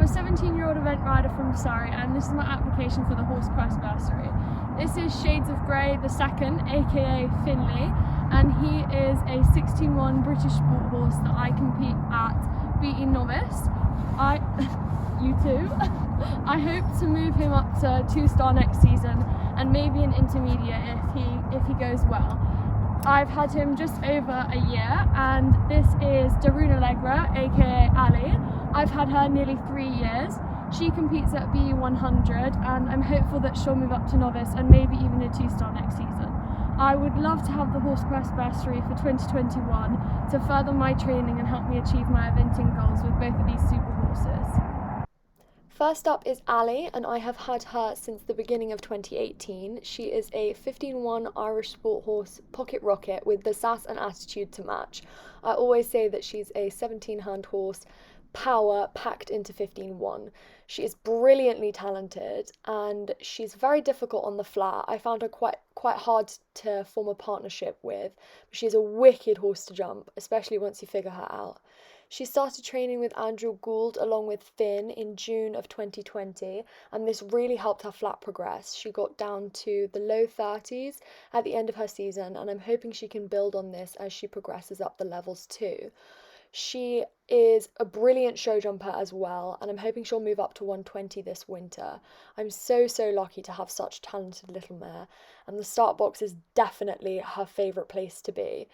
a 17-year-old event rider from Bursary, and this is my application for the HorseQuest Bursary. This is Shades of Grey the second, aka Finley, and he is a 16-1 British sport horse that I compete at beating novice. You too. I hope to move him up to 2-star next season and maybe an intermediate if he goes well. I've had him just over a year, and this is Daruna Legra, aka Ali. I've had her nearly 3 years. She competes at BE100, and I'm hopeful that she'll move up to novice and maybe even a 2-star next season. I would love to have the HorseQuest Bursary for 2021 to further my training and help me achieve my eventing goals with both of these super horses. First up is Ali, and I have had her since the beginning of 2018. She is a 15-1 Irish sport horse pocket rocket with the sass and attitude to match. I always say that she's a 17-hand horse, power packed into 15-1. She is brilliantly talented and she's very difficult on the flat. I found her quite hard to form a partnership with, but she's a wicked horse to jump, especially once you figure her out. She started training with Andrew Gould along with Finn in June of 2020, and this really helped her flat progress. She got down to the low 30s at the end of her season, and I'm hoping she can build on this as she progresses up the levels too. She is a brilliant show jumper as well, and I'm hoping she'll move up to 120 this winter. I'm so lucky to have such talented little mare, and the start box is definitely her favourite place to be.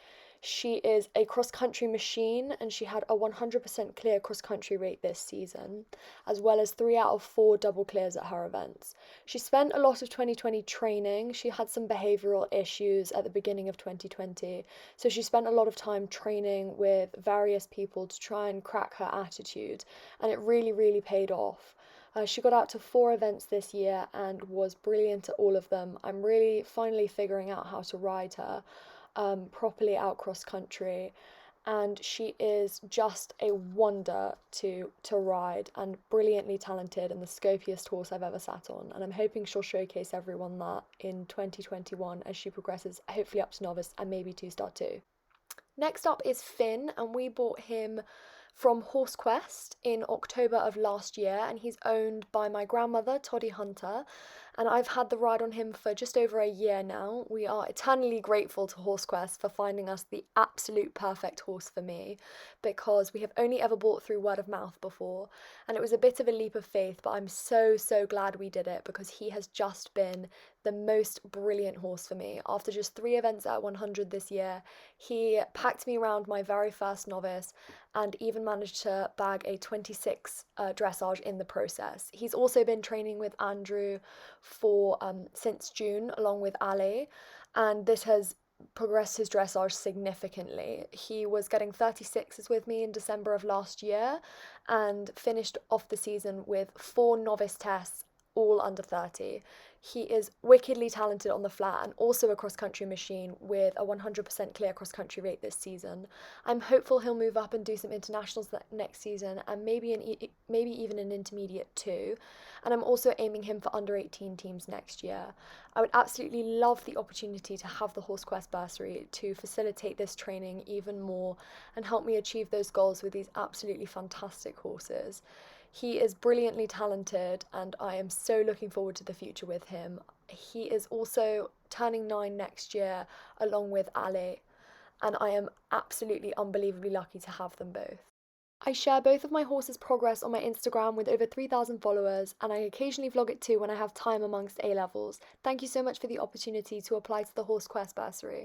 She is a cross-country machine, and she had a 100% clear cross-country rate this season, as well as 3 out of 4 double clears at her events. She spent a lot of 2020 training. She had some behavioural issues at the beginning of 2020, so she spent a lot of time training with various people to try and crack her attitude, and it really paid off. She got out to 4 events this year and was brilliant at all of them. I'm really finally figuring out how to ride her properly out cross country, and she is just a wonder to ride and brilliantly talented and the scopiest horse I've ever sat on, and I'm hoping she'll showcase everyone that in 2021 as she progresses hopefully up to novice and maybe 2-star too. Next up is Finn, and we bought him from HorseQuest in October of last year, and he's owned by my grandmother, Toddy Hunter, and I've had the ride on him for just over a year now. We are eternally grateful to HorseQuest for finding us the absolute perfect horse for me, because we have only ever bought through word of mouth before, and it was a bit of a leap of faith, but I'm so glad we did it, because he has just been the most brilliant horse for me. After just 3 events at 100 this year, he packed me around my very first novice and even managed to bag a 26 dressage in the process. He's also been training with Andrew for since June along with Ali, and this has progressed his dressage significantly. He was getting 36s with me in December of last year and finished off the season with 4 novice tests, all under 30. He is wickedly talented on the flat and also a cross-country machine with a 100% clear cross-country rate this season. I'm hopeful he'll move up and do some internationals next season, and maybe even an intermediate too. And I'm also aiming him for under 18 teams next year. I would absolutely love the opportunity to have the HorseQuest Bursary to facilitate this training even more and help me achieve those goals with these absolutely fantastic horses. He is brilliantly talented, and I am so looking forward to the future with him. He is also turning 9 next year along with Ali, and I am absolutely unbelievably lucky to have them both. I share both of my horses' progress on my Instagram with over 3,000 followers, and I occasionally vlog it too when I have time amongst A-levels. Thank you so much for the opportunity to apply to the HorseQuest Bursary.